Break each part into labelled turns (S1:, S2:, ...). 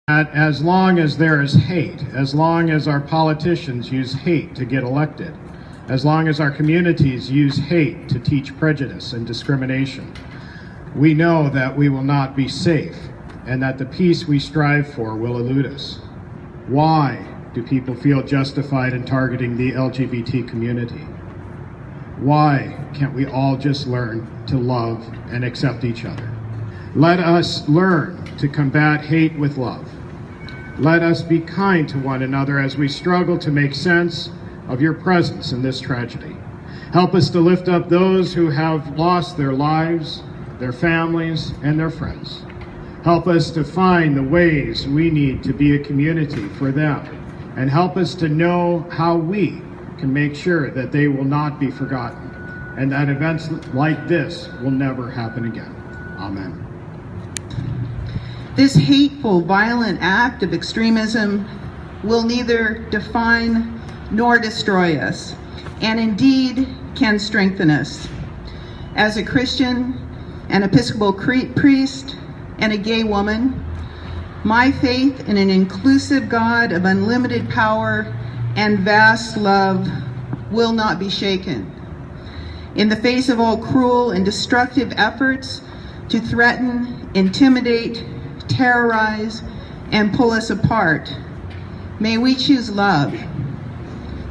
S1: that as long as there is hate, as long as our politicians use hate to get elected, as long as our communities use hate to teach prejudice and discrimination, we know that we will not be safe and that the peace we strive for will elude us. Why do people feel justified in targeting the LGBT community? Why can't we all just learn to love and accept each other? Let us learn to combat hate with love. Let us be kind to one another as we struggle to make sense of your presence in this tragedy. Help us to lift up those who have lost their lives, their families, and their friends. Help us to find the ways we need to be a community for them, and help us to know how we can make sure that they will not be forgotten, and that events like this will never happen again. Amen.
S2: This hateful, violent act of extremism will neither define nor destroy us, and indeed can strengthen us. As a Christian, an Episcopal priest, and a gay woman, my faith in an inclusive God of unlimited power and vast love will not be shaken. In the face of all cruel and destructive efforts to threaten, intimidate, terrorize, and pull us apart, may we choose love.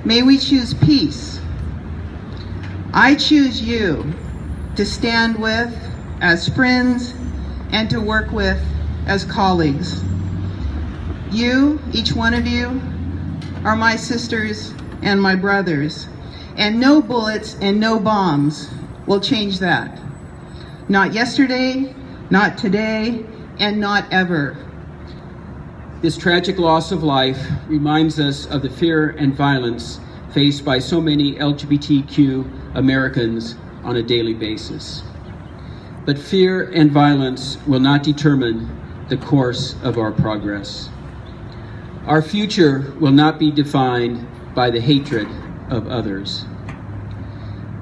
S2: May we choose peace. I choose you to stand with as friends and to work with as colleagues. You, each one of you, are my sisters and my brothers, and no bullets and no bombs will change that. Not yesterday, not today, and not ever.
S3: This tragic loss of life reminds us of the fear and violence faced by so many LGBTQ Americans on a daily basis. But fear and violence will not determine the course of our progress. Our future will not be defined by the hatred of others.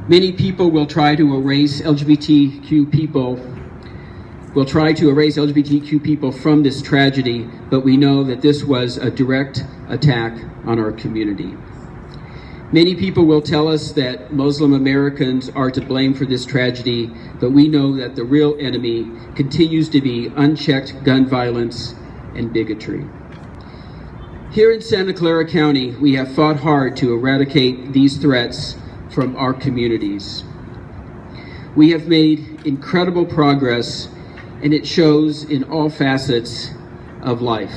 S3: Many people will try to erase LGBTQ people from this tragedy, but we know that this was a direct attack on our community. Many people will tell us that Muslim Americans are to blame for this tragedy, but we know that the real enemy continues to be unchecked gun violence and bigotry. Here in Santa Clara County, we have fought hard to eradicate these threats from our communities. We have made incredible progress, and it shows in all facets of life.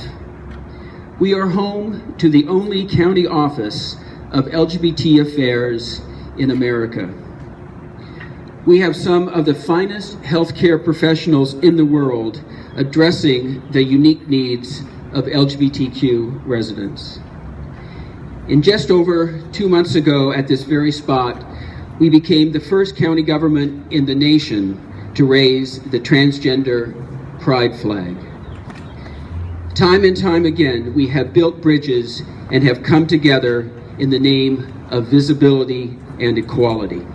S3: We are home to the only county office of LGBT affairs in America. We have some of the finest healthcare professionals in the world addressing the unique needs of LGBTQ residents. In just over 2 months ago at this very spot, we became the first county government in the nation to raise the transgender pride flag. Time and time again, we have built bridges and have come together in the name of visibility and equality.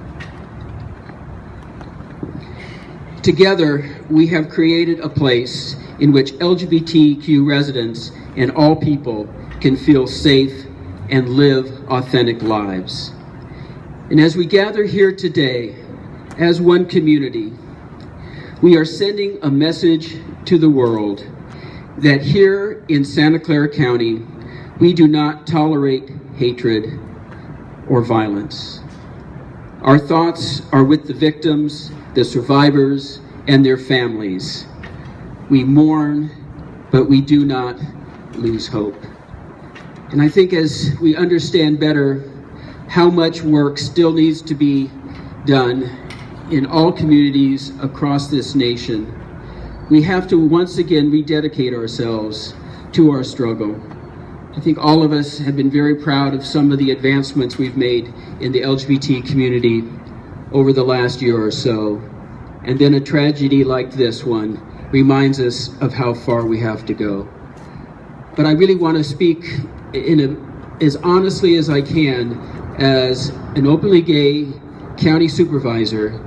S3: Together, we have created a place in which LGBTQ residents and all people can feel safe and live authentic lives. And as we gather here today, as one community, we are sending a message to the world that here in Santa Clara County, we do not tolerate hatred or violence. Our thoughts are with the victims, the survivors, and their families. We mourn, but we do not lose hope. And I think as we understand better how much work still needs to be done in all communities across this nation, we have to once again rededicate ourselves to our struggle. I think all of us have been very proud of some of the advancements we've made in the LGBT community over the last year or so. And then a tragedy like this one reminds us of how far we have to go. But I really want to speak as honestly as I can as an openly gay county supervisor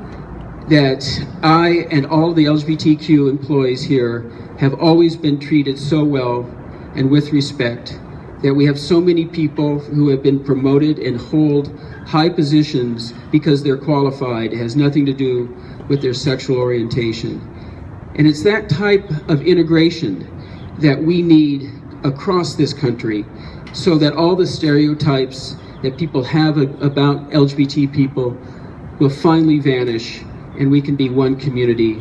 S3: that I and all the LGBTQ employees here have always been treated so well and with respect, that we have so many people who have been promoted and hold high positions because they're qualified. It has nothing to do with their sexual orientation. And it's that type of integration that we need across this country so that all the stereotypes that people have about LGBT people will finally vanish and we can be one community,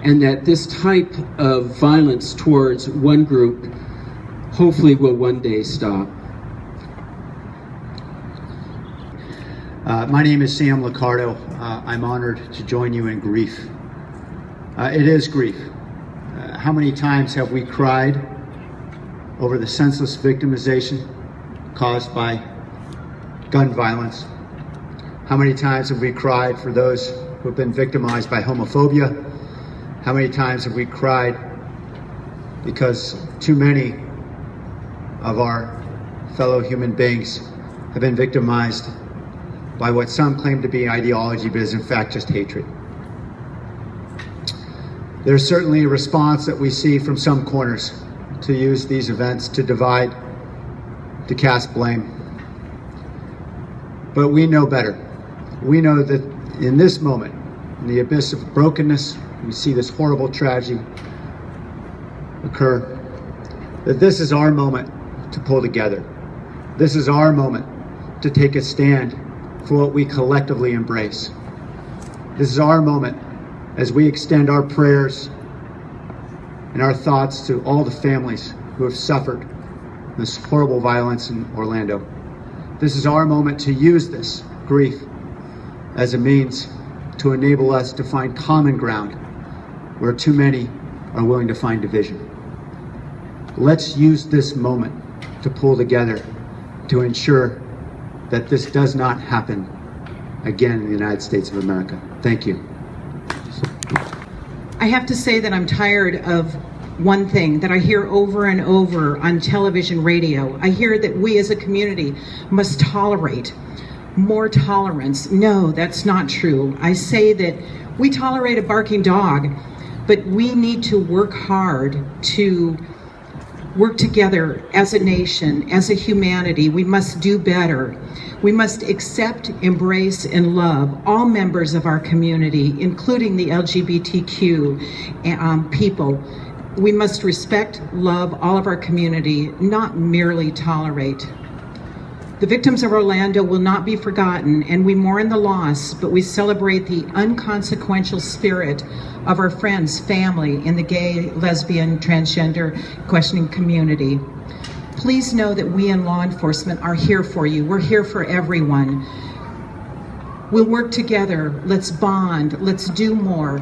S3: and that this type of violence towards one group hopefully will one day stop.
S4: My name is Sam Licardo. I'm honored to join you in grief. It is grief. How many times have we cried over the senseless victimization caused by gun violence? How many times have we cried for those who have been victimized by homophobia? How many times have we cried because too many of our fellow human beings have been victimized by what some claim to be ideology, but is in fact just hatred? There's certainly a response that we see from some corners to use these events to divide, to cast blame. But we know better. We know that in this moment, in the abyss of brokenness, we see this horrible tragedy occur, that this is our moment to pull together. This is our moment to take a stand for what we collectively embrace. This is our moment as we extend our prayers and our thoughts to all the families who have suffered this horrible violence in Orlando. This is our moment to use this grief as a means to enable us to find common ground where too many are willing to find division. Let's use this moment to pull together to ensure that this does not happen again in the United States of America. Thank you.
S2: I have to say that I'm tired of one thing that I hear over and over on television, radio. I hear that we as a community must tolerate more tolerance. No, that's not true. I say that we tolerate a barking dog, but we need to work hard to work together as a nation, as a humanity. We must do better. We must accept, embrace, and love all members of our community, including the LGBTQ people. We must respect, love all of our community, not merely tolerate. The victims of Orlando will not be forgotten, and we mourn the loss, but we celebrate the unconsequential spirit of our friends, family in the gay, lesbian, transgender, questioning community. Please know that we in law enforcement are here for you. We're here for everyone. We'll work together. Let's bond. Let's do more.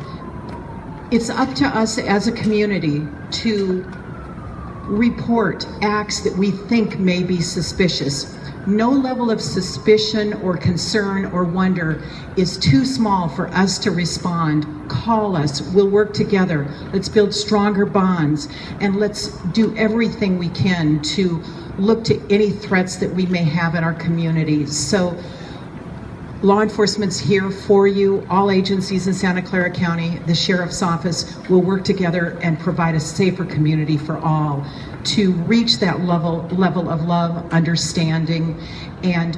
S2: It's up to us as a community to report acts that we think may be suspicious. No level of suspicion or concern or wonder is too small for us to respond. Call us. We'll work together. Let's build stronger bonds, and let's do everything we can to look to any threats that we may have in our community. So law enforcement's here for you. All agencies in Santa Clara County, the Sheriff's Office will work together and provide a safer community for all to reach that level of love, understanding, and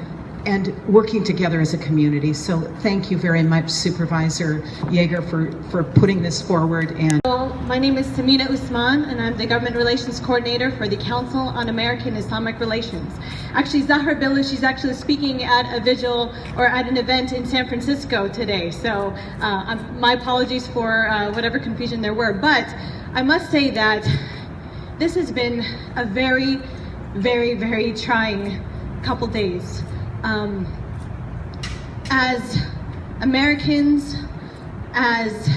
S2: working together as a community. So thank you very much, Supervisor Yeager, for putting this forward. And
S5: my name is Samina Usman, and I'm the Government Relations Coordinator for the Council on American Islamic Relations. Actually, Zahra Billah, she's actually speaking at a vigil or at an event in San Francisco today. So my apologies for whatever confusion there were. But I must say that this has been a very, very, very trying couple days. As Americans, as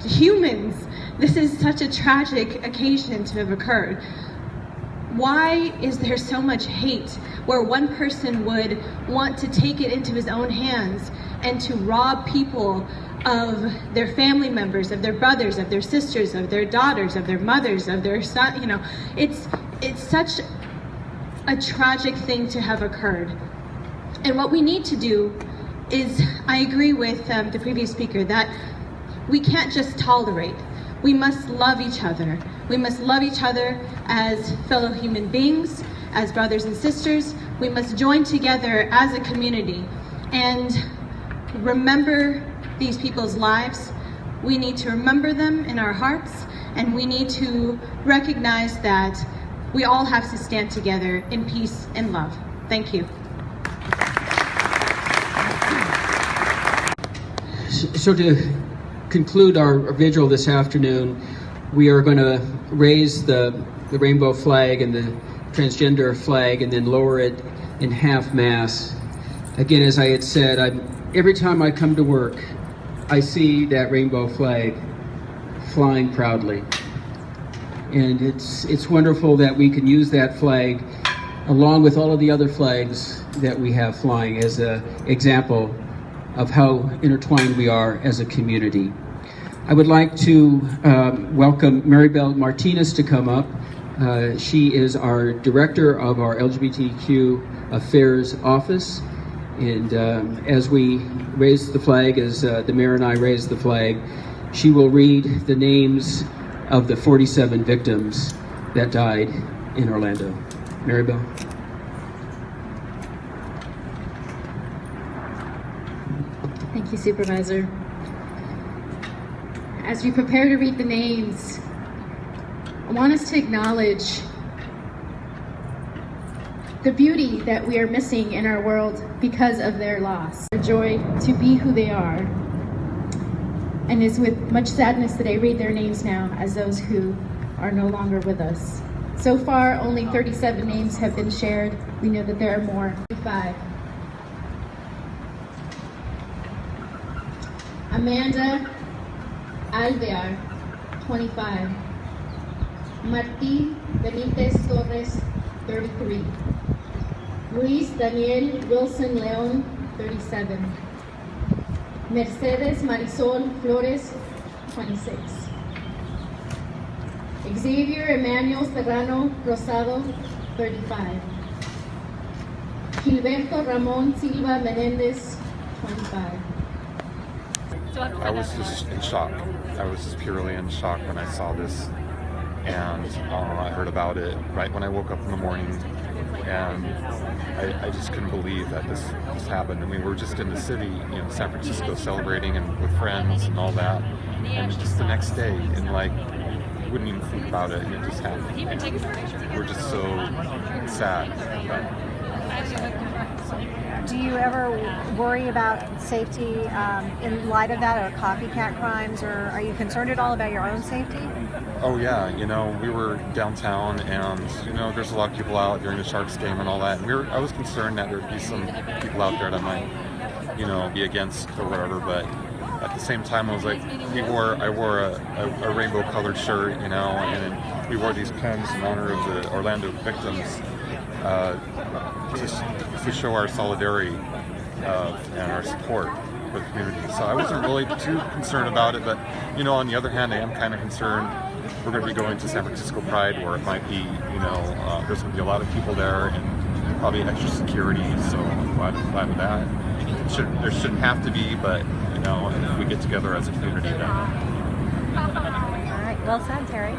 S5: humans, this is such a tragic occasion to have occurred. Why is there so much hate where one person would want to take it into his own hands and to rob people of their family members, of their brothers, of their sisters, of their daughters, of their mothers, of their son? You know, it's such a tragic thing to have occurred. And what we need to do is, I agree with the previous speaker, that we can't just tolerate. we must love each other. We must love each other as fellow human beings, as brothers and sisters. We must join together as a community and remember these people's lives. We need to remember them in our hearts, and we need to recognize that we all have to stand together in peace and love. Thank you.
S3: So to conclude our vigil this afternoon, we are going to raise the rainbow flag and the transgender flag and then lower it in half-mast. Again, as I had said, every time I come to work, I see that rainbow flag flying proudly. And it's wonderful that we can use that flag along with all of the other flags that we have flying as an example of how intertwined we are as a community. I would like to welcome Maribel Martinez to come up. She is our director of our LGBTQ Affairs Office. And as we raise the flag, as the mayor and I raise the flag, she will read the names of the 47 victims that died in Orlando. Maribel.
S6: Thank you, Supervisor. As we prepare to read the names, I want us to acknowledge the beauty that we are missing in our world because of their loss. Their joy to be who they are. And it's with much sadness that I read their names now as those who are no longer with us. So far, only 37 names have been shared. We know that there are more. 5. Amanda Alvear, 25. Martín Benítez Torres, 33. Luis Daniel Wilson León, 37. Mercedes Marisol Flores, 26. Xavier Emmanuel Serrano Rosado, 35. Gilberto Ramón Silva Menendez, 25.
S7: I was just in shock. I was just purely in shock when I saw this, and I heard about it right when I woke up in the morning, and I just couldn't believe that this happened. And we were just in the city, San Francisco, celebrating and with friends and all that, and just the next day, and wouldn't even think about it, and it just happened. And we're just so sad.
S8: Do you ever worry about safety in light of that, or copycat crimes, or are you concerned at all about your own safety?
S7: Oh yeah, we were downtown, and there's a lot of people out during the Sharks game and all that. And I was concerned that there'd be some people out there that might, be against or whatever. But at the same time, I was like, I wore a rainbow-colored shirt, and we wore these pins in honor of the Orlando victims. Just to show our solidarity and our support for the community. So I wasn't really too concerned about it, but on the other hand, I am kind of concerned. We're going to be going to San Francisco Pride, where it might be, there's going to be a lot of people there and probably extra security. So I'm glad with that. There shouldn't have to be, but if we get together as a community, then.
S8: All right, well said, Terry.